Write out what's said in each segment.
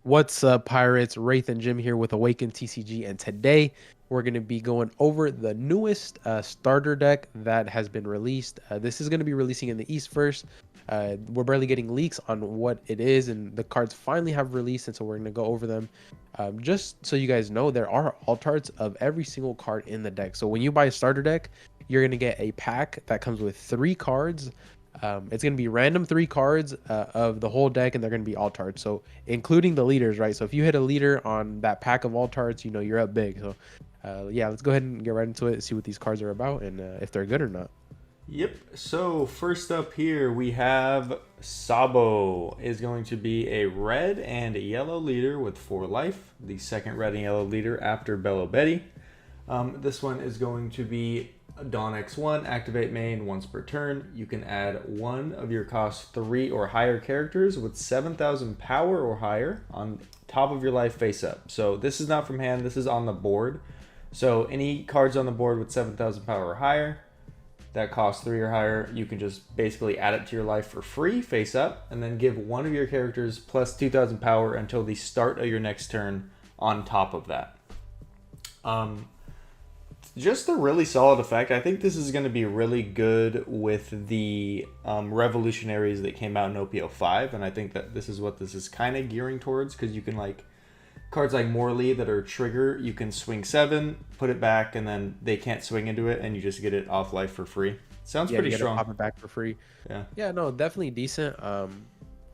What's up, Pirates? Wraith and Jim here with AwakenedTCG, and today we're going to be going over the newest starter deck that has been released. This is going to be releasing in the East first. We're barely getting leaks on what it is, and the cards finally have released, and so we're going to go over them. Just so you guys know, there are alt arts of every single card in the deck. So when you buy a starter deck, you're going to get a pack that comes with 3 cards. It's going to be random 3 cards of the whole deck, and they're going to be alt arts. So including the leaders, right? So if you hit a leader on that pack of alt arts, you know you're up big. So yeah, let's go ahead and get right into it, see what these cards are about, and if they're good or not. Yep. So first up here we have Sabo is going to be a red and a yellow leader with 4 life. The second red and yellow leader after Bello Betty. This one is going to be Dawn X1, activate main once per turn. You can add one of your cost 3 or higher characters with 7,000 power or higher on top of your life face up. So this is not from hand, this is on the board. So any cards on the board with 7,000 power or higher that costs 3 or higher, you can just basically add it to your life for free, face up, and then give one of your characters plus 2,000 power until the start of your next turn on top of that. Just a really solid effect. I think this is going to be really good with the revolutionaries that came out in OPO 5, and I think that this is what this is kind of gearing towards, because you can, like, cards like Morley that are trigger, you can swing 7, put it back, and then they can't swing into it, and you just get it off life for free. Sounds Yeah, pretty you get to strong. pop it back for free. Yeah. Yeah, no, definitely decent. I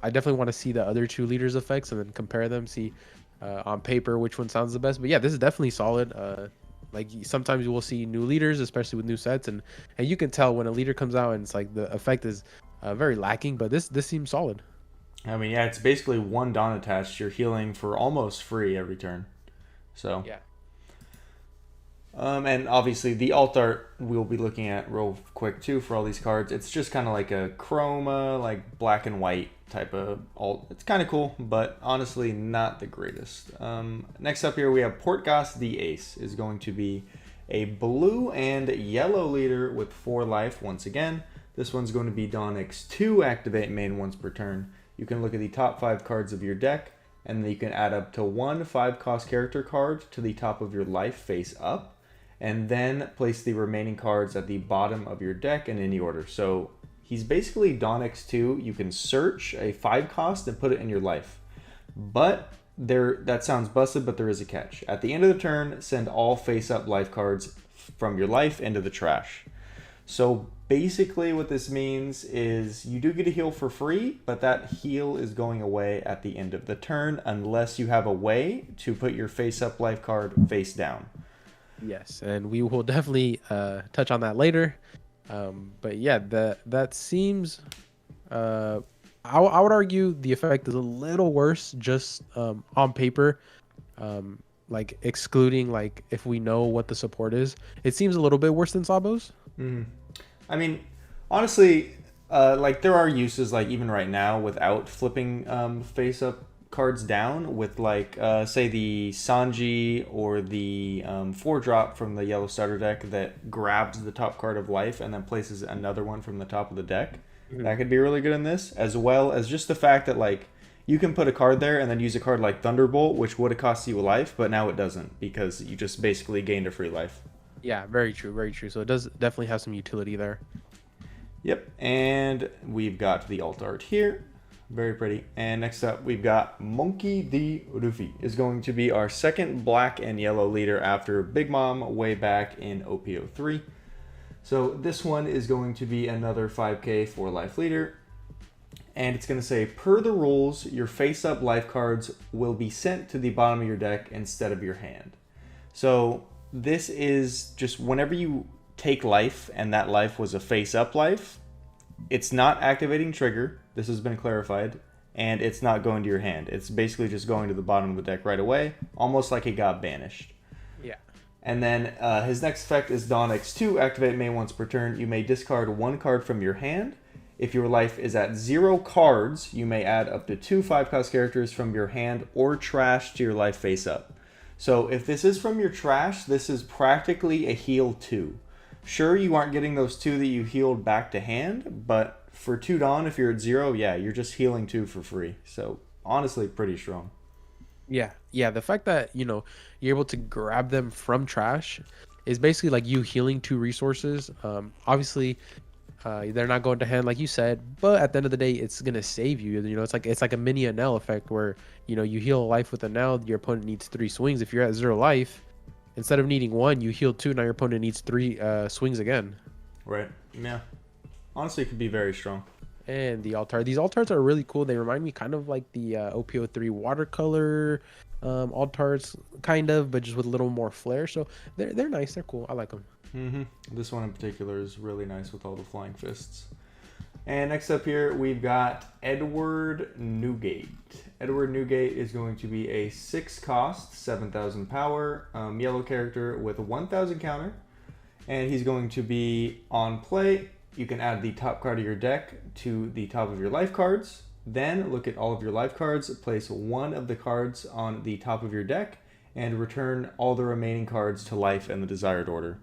definitely want to see the other 2 leaders effects and then compare them, see on paper which one sounds the best. But yeah, this is definitely solid. Like sometimes you will see new leaders, especially with new sets, and you can tell when a leader comes out and it's like the effect is very lacking. But this seems solid. I mean, yeah, it's basically one Dawn attached. You're healing for almost free every turn. So, Yeah. and obviously the alt art we'll be looking at real quick too for all these cards. It's just kind of like a chroma, like black and white type of alt. It's kind of cool, but honestly not the greatest. Next up here we have Portgas the Ace is going to be a blue and yellow leader with 4 life once again. This one's going to be Dawn X2, activate main once per turn. You can look at the top 5 cards of your deck, and then you can add up to 1 5-cost character card to the top of your life face up, and then place the remaining cards at the bottom of your deck in any order. So he's basically Dawn X2. You can search a 5-cost and put it in your life. But that sounds busted, but there is a catch. At the end of the turn, send all face-up life cards from your life into the trash. So basically what this means is you do get a heal for free, but that heal is going away at the end of the turn unless you have a way to put your face-up life card face down. Yes, and we will definitely touch on that later. But yeah, that seems. I would argue the effect is a little worse just on paper. Like excluding like if we know what the support is, it seems a little bit worse than Sabo's. I mean, honestly, like there are uses like even right now without flipping face up cards down with like say the Sanji or the 4-drop from the yellow starter deck that grabs the top card of life and then places another one from the top of the deck. That could be really good in this, as well as just the fact that like you can put a card there and then use a card like Thunderbolt, which would have cost you a life, but now it doesn't because you just basically gained a free life. Yeah, very true, very true. So it does definitely have some utility there. Yep, and we've got the alt art here. Very pretty. And next up, we've got Monkey D. Luffy is going to be our second black and yellow leader after Big Mom way back in OPO 3. So this one is going to be another 5k 4 life leader. And it's going to say, per the rules, your face-up life cards will be sent to the bottom of your deck instead of your hand. So this is just whenever you take life and that life was a face-up life, it's not activating trigger. This has been clarified. And it's not going to your hand. It's basically just going to the bottom of the deck right away, almost like it got banished. Yeah. And then his next effect is Dawn X2, activate main once per turn. You may discard 1 card from your hand. If your life is at 0 cards, you may add up to 2 5-cost characters from your hand or trash to your life face up. So if this is from your trash, this is practically a heal 2. Sure, you aren't getting those 2 that you healed back to hand, but for 2 Dawn, if you're at 0, yeah, you're just healing 2 for free. So honestly, pretty strong. Yeah. The fact that you're able to grab them from trash is basically like you healing two resources. Obviously, they're not going to hand like you said, but at the end of the day, it's gonna save you. It's like a mini Anel effect where you heal a life with Anel. Your opponent needs three swings. If you're at 0 life, instead of needing one, you heal two. Now your opponent needs three swings again. Right. Yeah. Honestly, it could be very strong. And the altar. These altars are really cool. They remind me kind of like the OPO3 watercolor altars, kind of, but just with a little more flair. So they're nice. They're cool. I like them. This one in particular is really nice with all the flying fists. And next up here, we've got Edward Newgate. Edward Newgate is going to be a 6 cost, 7,000 power, yellow character with a 1,000 counter. And he's going to be on play. You can add the top card of your deck to the top of your life cards. Then look at all of your life cards, place one of the cards on the top of your deck, and return all the remaining cards to life in the desired order.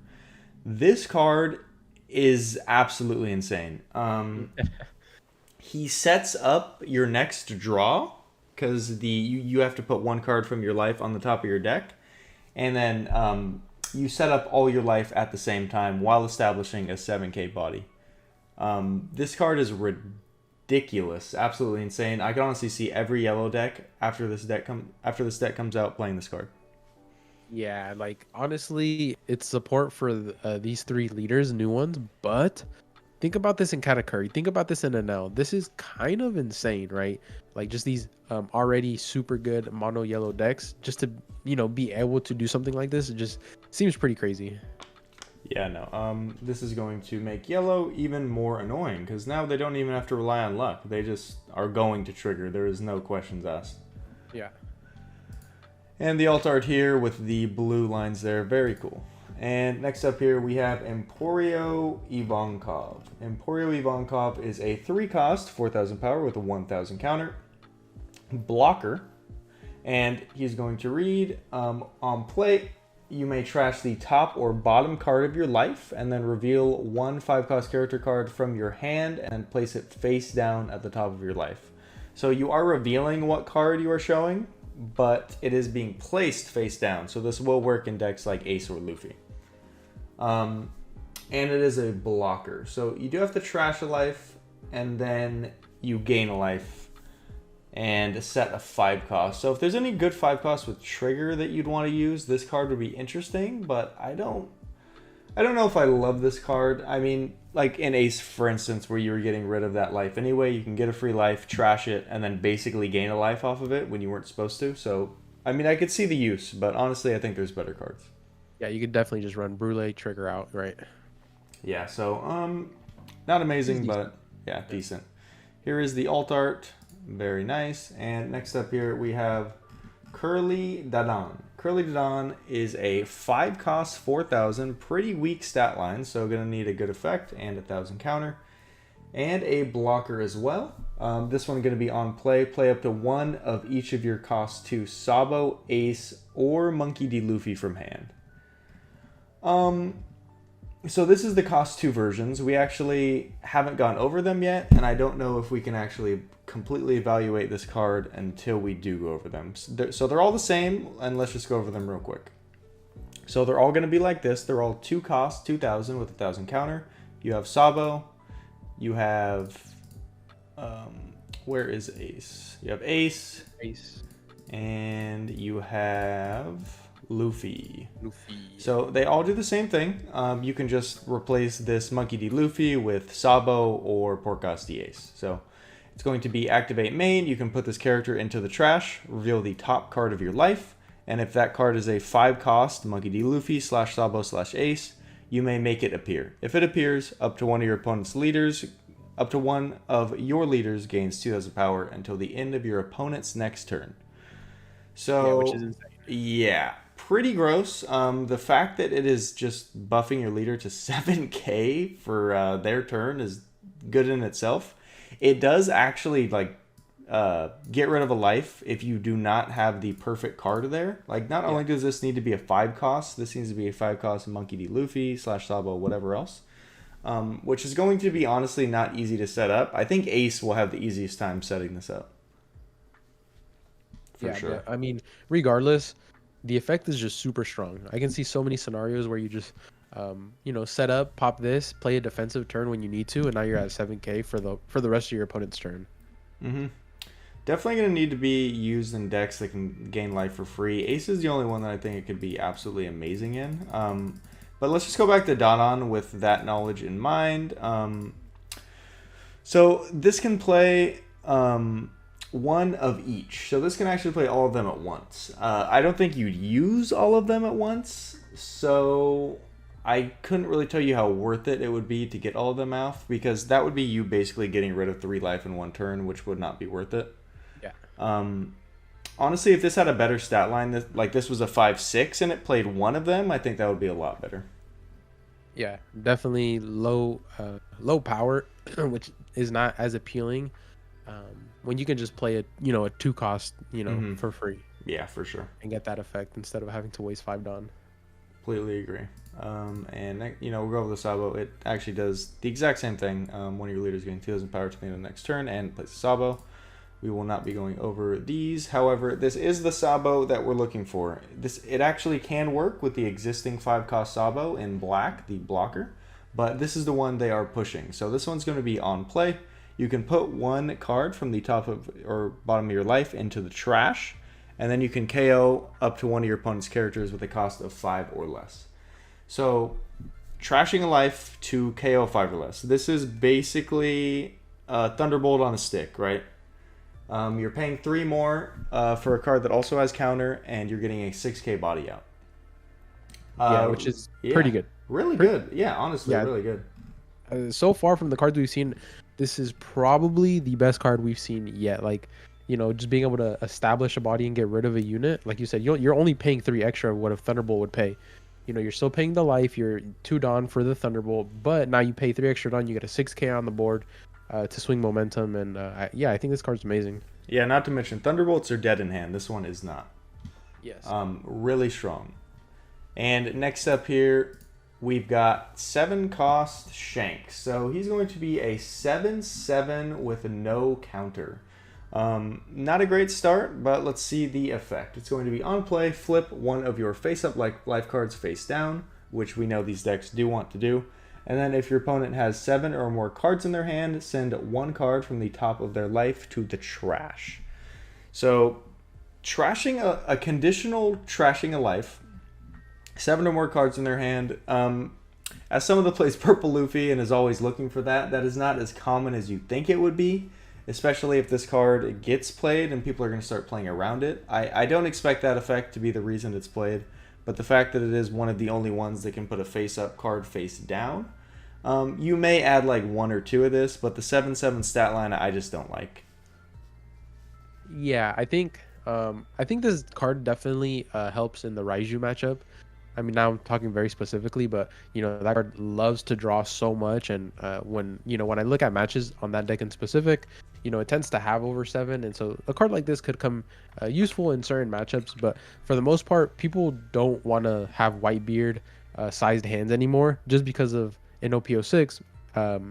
This card is absolutely insane. He sets up your next draw because you have to put one card from your life on the top of your deck, and then you set up all your life at the same time while establishing a 7k body. This card is ridiculous, absolutely insane. I can honestly see every yellow deck after this deck comes out playing this card. Yeah, like honestly, it's support for these three leaders, new ones. But think about this in Katakuri. Think about this in Anel. This is kind of insane, right? Like just these already super good mono yellow decks, just to be able to do something like this, it just seems pretty crazy. Yeah, no. This is going to make yellow even more annoying because now they don't even have to rely on luck. They just are going to trigger. There is no questions asked. Yeah. And the alt art here with the blue lines there, very cool. And next up here we have Emporio Ivankov. Emporio Ivankov is a 3 cost, 4,000 power with a 1,000 counter blocker. And he's going to read, on play, you may trash the top or bottom card of your life and then reveal one 5-cost character card from your hand and place it face down at the top of your life. So you are revealing what card you are showing, but it is being placed face down. So this will work in decks like Ace or Luffy. And it is a blocker. So you do have to trash a life and then you gain a life and set a 5 cost. So if there's any good 5 costs with trigger that you'd want to use, this card would be interesting, but I don't know if I love this card. I mean, like in Ace, for instance, where you were getting rid of that life anyway, you can get a free life, trash it, and then basically gain a life off of it when you weren't supposed to. So, I mean, I could see the use, but honestly, I think there's better cards. Yeah, you could definitely just run Brule, trigger out, right? Yeah, so, not amazing, but yeah, decent. Here is the alt art. Very nice. And next up here, we have Curly Dadan. Curly Dadan is a 5 cost, 4,000, pretty weak stat line, so going to need a good effect and 1,000 counter. And a blocker as well. This one going to be on play. Play up to one of each of your costs to Sabo, Ace, or Monkey D. Luffy from hand. So this is the cost 2 versions. We actually haven't gone over them yet, and I don't know if we can actually completely evaluate this card until we do go over them. So they're all the same, and let's just go over them real quick. So they're all going to be like this. They're all 2 cost, 2,000 with 1,000 counter. You have Sabo. You have... where is Ace? You have Ace. And you have... Luffy. So they all do the same thing. You can just replace this Monkey D. Luffy with Sabo or Porcos D. Ace. So it's going to be activate main. You can put this character into the trash, reveal the top card of your life, and if that card is a 5 cost Monkey D. Luffy / Sabo / Ace, you may make it appear. If it appears, up to one of your opponent's leaders, up to one of your leaders gains 2,000 power until the end of your opponent's next turn. So, yeah, which is insane. Yeah, pretty gross. The fact that it is just buffing your leader to 7k for their turn is good in itself. It does actually like get rid of a life if you do not have the perfect card there. Like not only does this need to be a 5 cost, this needs to be a 5 cost Monkey D. Luffy / Sabo, whatever else. Which is going to be honestly not easy to set up. I think Ace will have the easiest time setting this up. for Yeah, sure. but I mean, regardless, the effect is just super strong. I can see so many scenarios where you just, set up, pop this, play a defensive turn when you need to, and now you're at 7K for the rest of your opponent's turn. Hmm. Definitely going to need to be used in decks that can gain life for free. Ace is the only one that I think it could be absolutely amazing in. But let's just go back to Dadan with that knowledge in mind. So this can play one of each. So this can actually play all of them at once. I don't think you'd use all of them at once. So I couldn't really tell you how worth it would be to get all of them out, because that would be you basically getting rid of 3 life in one turn, which would not be worth it. Yeah. Honestly, if this had a better stat line, like this was a 5/6 and it played one of them, I think that would be a lot better. Yeah, definitely low power, which is not as appealing when you can just play a 2 cost, for free Yeah, for sure. and get that effect instead of having to waste 5 Dawn. Completely agree. And we'll go over the Sabo. It actually does the exact same thing. One of your leaders getting 2,000 power to the end of the next turn and plays the Sabo. We will not be going over these. However, this is the Sabo that we're looking for. It actually can work with the existing 5-cost Sabo in black, the blocker, but this is the one they are pushing. So this one's going to be on play. You can put 1 card from the top of or bottom of your life into the trash, and then you can KO up to one of your opponent's characters with a cost of 5 or less. So trashing a life to KO 5 or less. This is basically a Thunderbolt on a stick, right? You're paying 3 more for a card that also has counter, and you're getting a 6K body out. Yeah, which is pretty good. Really good. Yeah, honestly, really good. So far from the cards we've seen, this is probably the best card we've seen yet. Like, just being able to establish a body and get rid of a unit. Like you said, you're only paying 3 extra of what a Thunderbolt would pay. You're still paying the life, you're 2 Dawn for the Thunderbolt, but now you pay 3 extra Dawn, you get a 6K on the board to swing momentum, and I think this card's amazing. Yeah, not to mention Thunderbolts are dead in hand. This one is not. Yes. Really strong. And next up here, we've got 7-cost Shanks. So he's going to be a 7/7 with no counter. Not a great start, but let's see the effect. It's going to be on play, flip one of your face-up life cards face down, which we know these decks do want to do. And then if your opponent has 7 or more cards in their hand, send 1 card from the top of their life to the trash. So trashing a conditional trashing a life, 7 or more cards in their hand. As someone that plays Purple Luffy and is always looking for that is not as common as you think it would be, especially if this card gets played and people are going to start playing around it. I don't expect that effect to be the reason it's played, but the fact that it is one of the only ones that can put a face-up card face down, you may add like 1 or 2 of this, but the 7/7 stat line I just don't like. Yeah, I think this card definitely helps in the Raiju matchup. I mean, now I'm talking very specifically, but that card loves to draw so much, and when I look at matches on that deck in specific, it tends to have over 7, and so a card like this could come useful in certain matchups. But for the most part, people don't want to have Whitebeard sized hands anymore, just because of in OPO6.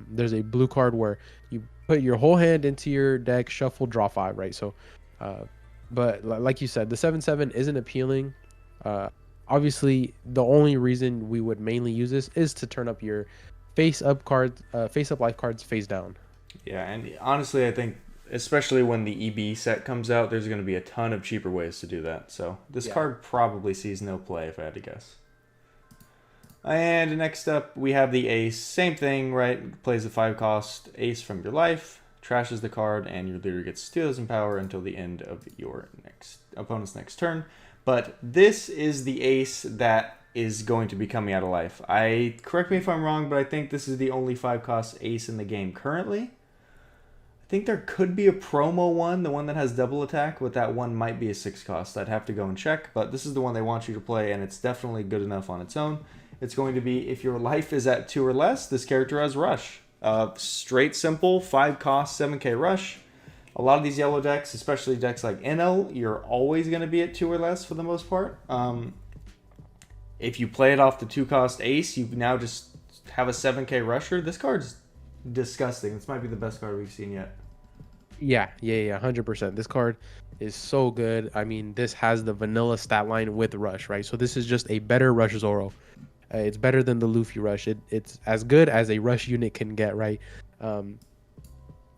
There's a blue card where you put your whole hand into your deck, shuffle, draw 5, right? So, but like you said, the 7/7 isn't appealing. Obviously, the only reason we would mainly use this is to turn up your face-up cards, face-up life cards face down. Yeah, and honestly, I think especially when the EB set comes out, there's going to be a ton of cheaper ways to do that. So this card probably sees no play, if I had to guess. And next up, we have the ace. Same thing, right? Plays the 5-cost ace from your life, trashes the card, and your leader gets 2,000 power until the end of your opponent's next turn. But this is the ace that is going to be coming out of life. Correct me if I'm wrong, but I think this is the only 5-cost ace in the game currently. I think there could be a promo one, the one that has double attack, but that one might be a 6-cost. I'd have to go and check, but this is the one they want you to play, and it's definitely good enough on its own. It's going to be, if your life is at 2 or less, this character has Rush. Straight, simple, 5-cost, 7K Rush. A lot of these yellow decks, especially decks like NL, you're always going to be at 2 or less for the most part. If you play it off the 2-cost ace, you now just have a 7K Rusher. This card's disgusting. This might be the best card we've seen yet. Yeah, 100%. This card is so good. I mean, this has the vanilla stat line with Rush, right? So this is just a better Rush Zoro. It's better than the Luffy Rush. It's as good as a Rush unit can get, right? Um,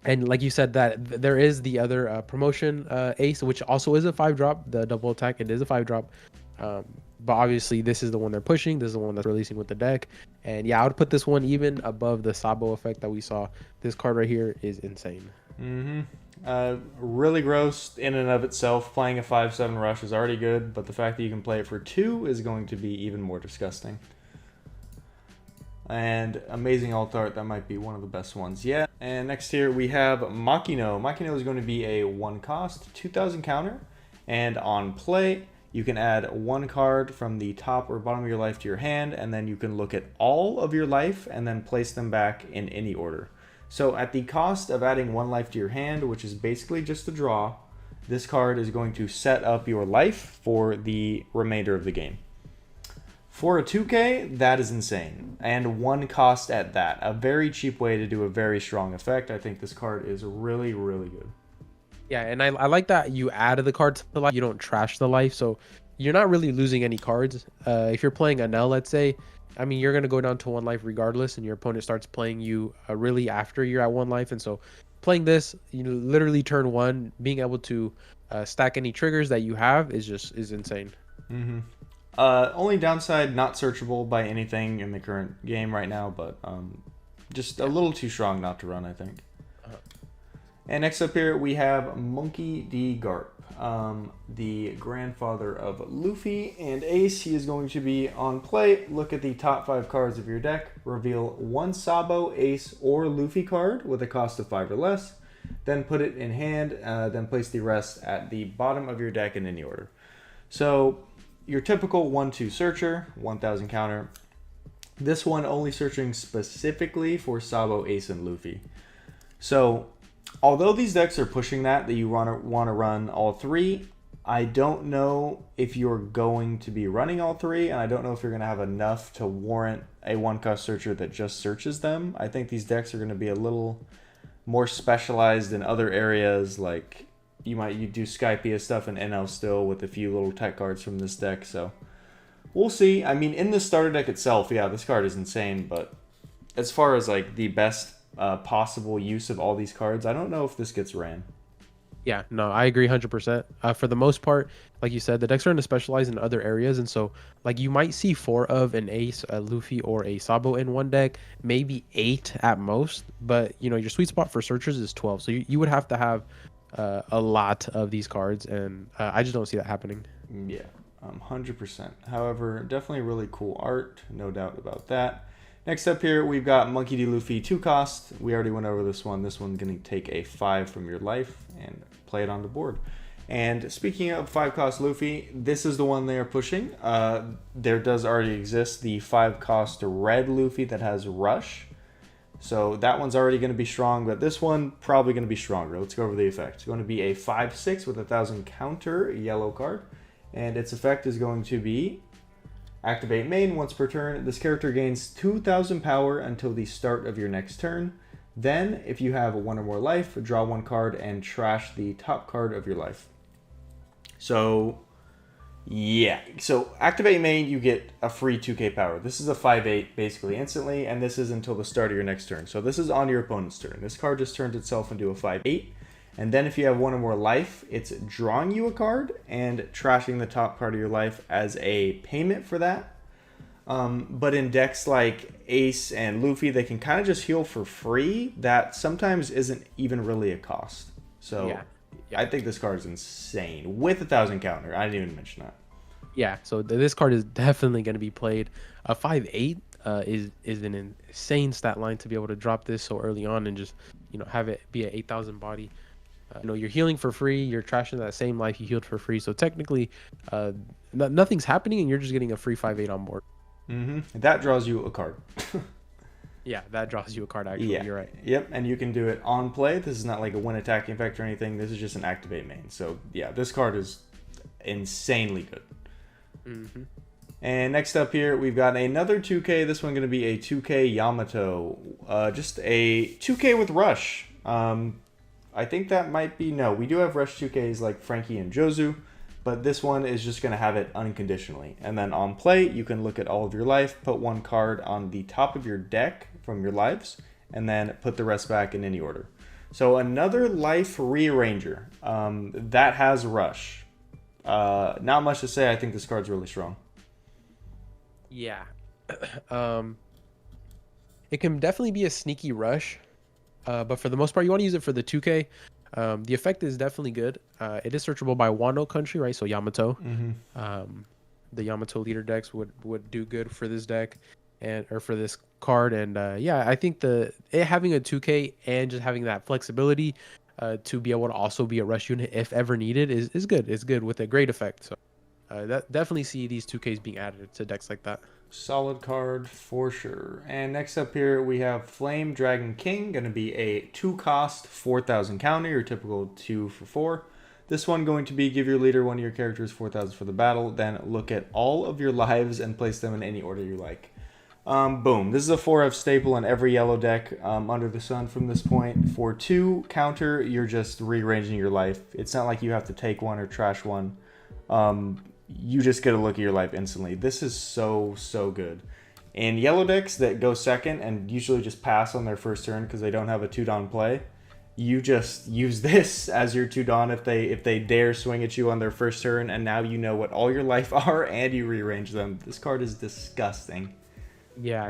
and like you said, that there is the other promotion Ace, which also is a 5-drop. The double attack, it is a 5-drop. Um, but obviously, this is the one they're pushing. This is the one that's releasing with the deck. And yeah, I would put this one even above the Sabo effect that we saw. This card right here is insane. Really gross in and of itself. Playing a 5/7 rush is already good, but the fact that you can play it for 2 is going to be even more disgusting. And amazing alt art, that might be one of the best ones yet. And next here we have Makino. Makino is going to be a 1 cost, 2000 counter, and on play you can add 1 card from the top or bottom of your life to your hand, and then you can look at all of your life and then place them back in any order. So at the cost of adding 1 life to your hand, which is basically just a draw, this card is going to set up your life for the remainder of the game. For a 2K, that is insane. And 1 cost at that. A very cheap way to do a very strong effect. I think this card is really, really good. Yeah, and I like that you add the card to the life. You don't trash the life, so you're not really losing any cards. If you're playing Anel, let's say, I mean, you're going to go down to 1 life regardless, and your opponent starts playing you really after you're at 1 life. And so playing this, you know, literally turn 1, being able to stack any triggers that you have is insane. Only downside, not searchable by anything in the current game right now, but just a little too strong not to run, I think. And next up here, we have Monkey D. Garp, the grandfather of Luffy and Ace. He is going to be on play. Look at the top 5 cards of your deck. Reveal 1 Sabo, Ace, or Luffy card with a cost of 5 or less. Then put it in hand. Then place the rest at the bottom of your deck in any order. So your typical 1/2 searcher, 1000 counter. This one only searching specifically for Sabo, Ace, and Luffy. So although these decks are pushing that you want to run all 3, I don't know if you're going to be running all 3, and I don't know if you're going to have enough to warrant a 1-cost searcher that just searches them. I think these decks are going to be a little more specialized in other areas, like you do Skypiea stuff in NL still with a few little tech cards from this deck, so we'll see. I mean, in the starter deck itself, yeah, this card is insane, but as far as like the best possible use of all these cards, I don't know if this gets ran. Yeah, no, I agree 100%. For the most part, like you said, the decks are going to specialize in other areas, and so like you might see 4 of an Ace, a Luffy, or a Sabo in one deck, maybe 8 at most. But you know, your sweet spot for searchers is 12, so you would have to have a lot of these cards, and I just don't see that happening. Yeah, 100%. However, definitely really cool art, no doubt about that. Next up here, we've got Monkey D. Luffy 2 cost. We already went over this one. This one's going to take a 5 from your life and play it on the board. And speaking of 5-cost Luffy, this is the one they are pushing. There does already exist the 5-cost red Luffy that has Rush. So that one's already going to be strong, but this one probably going to be stronger. Let's go over the effect. It's going to be a 5/6 with 1000 counter yellow card. And its effect is going to be activate main once per turn. This character gains 2000 power until the start of your next turn. Then, if you have 1 or more life, draw 1 card and trash the top card of your life. So, yeah. So, activate main, you get a free 2k power. This is a 5/8 basically instantly, and this is until the start of your next turn. So, this is on your opponent's turn. This card just turns itself into a 5/8. And then if you have 1 or more life, it's drawing you a card and trashing the top card of your life as a payment for that. But in decks like Ace and Luffy, they can kind of just heal for free. That sometimes isn't even really a cost. So yeah. I think this card is insane. With 1000 counter. I didn't even mention that. Yeah, so this card is definitely going to be played. A 5/8 is an insane stat line to be able to drop this so early on and just, you know, have it be an 8000 body. You know, you're healing for free, you're trashing that same life you healed for free, so technically nothing's happening and you're just getting a free 5/8 on board. That draws you a card. Yeah, that draws you a card, actually. Yeah. You're right. Yep, and you can do it on play. This is not like a win attacking effect or anything. This is just an activate main. So yeah, this card is insanely good. And next up here, we've got another 2k. This one going to be a 2k Yamato. Just a 2k with Rush. I think that might be, no, we do have Rush 2Ks like Frankie and Jozu, but this one is just going to have it unconditionally. And then on play, you can look at all of your life, put one card on the top of your deck from your lives, and then put the rest back in any order. So another life rearranger that has Rush. Not much to say. I think this card's really strong. Yeah. It can definitely be a sneaky rush, but for the most part, you want to use it for the 2K. The effect is definitely good. It is searchable by Wano country, right? So Yamato. The Yamato leader decks would do good for this deck, or for this card. And yeah, I think it having a 2K and just having that flexibility to be able to also be a rush unit if ever needed is good. It's good with a great effect. So that definitely see these 2Ks being added to decks like that. Solid card for sure. And next up here we have Flame Dragon King, going to be a 2-cost 4,000 counter, your typical 2 for 4. This one going to be give your leader one of your characters 4,000 for the battle, then look at all of your lives and place them in any order you like. Boom. This is a 4F staple in every yellow deck under the sun from this point. For 2 counter, you're just rearranging your life. It's not like you have to take one or trash one. You just get a look at your life instantly. This is so good. In yellow decks that go second and usually just pass on their first turn because they don't have a 2-Don play, you just use this as your 2-Don if they dare swing at you on their first turn, and now you know what all your life are and you rearrange them. This card is disgusting. Yeah,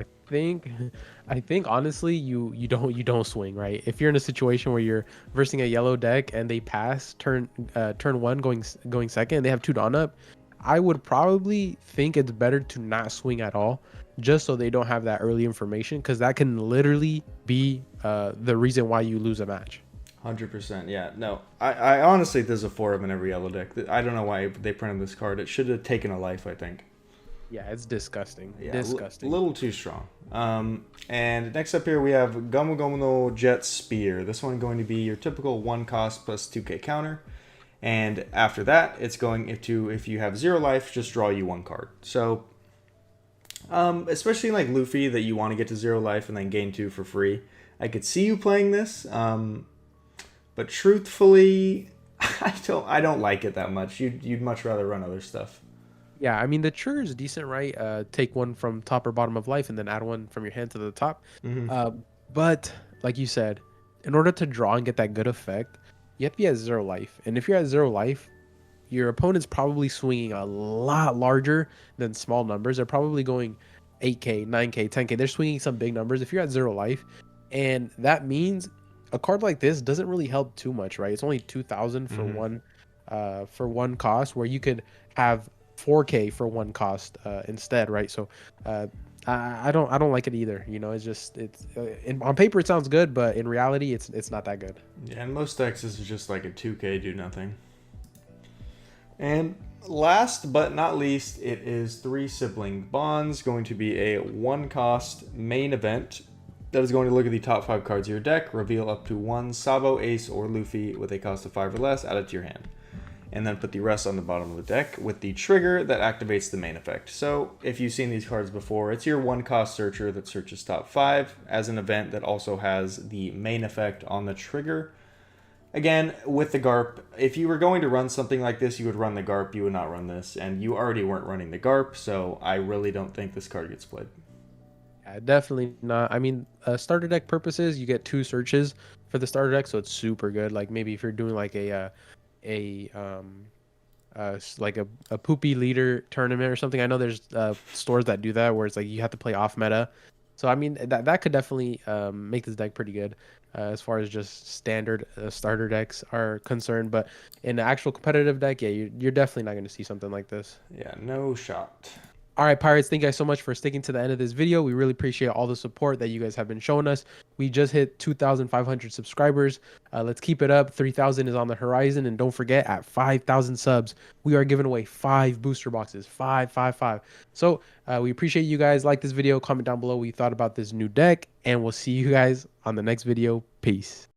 I think honestly you don't swing, right? If you're in a situation where you're versing a yellow deck and they pass turn 1 going second and they have 2-Don up, I would probably think it's better to not swing at all, just so they don't have that early information, because that can literally be the reason why you lose a match. 100%. Yeah, no, I honestly, there's a 4 of in every yellow deck. I don't know why they printed this card. It should have taken a life, I think. Yeah, it's disgusting. Yeah, disgusting. A little too strong. And next up here we have Gomu Gomu no Jet Spear. This one going to be your typical 1-cost plus 2K counter. And after that, it's going to, if you have 0 life, just draw you 1 card. So, especially like Luffy, that you want to get to 0 life and then gain 2 for free. I could see you playing this, but truthfully, I don't like it that much. You'd much rather run other stuff. Yeah, I mean the trigger is decent, right? Take one from top or bottom of life and then add one from your hand to the top. But like you said, in order to draw and get that good effect, you have to be at 0 life. And if you're at 0 life, your opponent's probably swinging a lot larger than small numbers. They're probably going 8K, 9K, 10K. They're swinging some big numbers if you're at 0 life. And that means a card like this doesn't really help too much, right? It's only 2,000 for one cost, where you could have 4K for 1 cost instead, right? So I don't like it either. You know, it's on paper it sounds good, but in reality it's not that good. Yeah, in most decks this is just like a 2K do nothing. And last but not least, it is 3 Sibling Bonds, going to be a 1-cost main event that is going to look at the top 5 cards of your deck, reveal up to 1 Sabo, Ace, or Luffy with a cost of 5 or less, add it to your hand, and then put the rest on the bottom of the deck with the trigger that activates the main effect. So if you've seen these cards before, it's your 1-cost searcher that searches top 5 as an event that also has the main effect on the trigger. Again, with the Garp, if you were going to run something like this, you would run the Garp, you would not run this, and you already weren't running the Garp, so I really don't think this card gets played. Yeah, definitely not. I mean, starter deck purposes, you get 2 searches for the starter deck, so it's super good. Like maybe if you're doing like a poopy leader tournament or something. I know there's stores that do that where it's like you have to play off meta. So I mean that could definitely make this deck pretty good as far as just standard starter decks are concerned. But in the actual competitive deck, yeah, you're definitely not going to see something like this. Yeah, no shot. All right, Pirates, thank you guys so much for sticking to the end of this video. We really appreciate all the support that you guys have been showing us. We just hit 2,500 subscribers. Let's keep it up. 3,000 is on the horizon. And don't forget, at 5,000 subs, we are giving away 5 booster boxes. 5. So we appreciate you guys. Like this video, comment down below what you thought about this new deck. And we'll see you guys on the next video. Peace.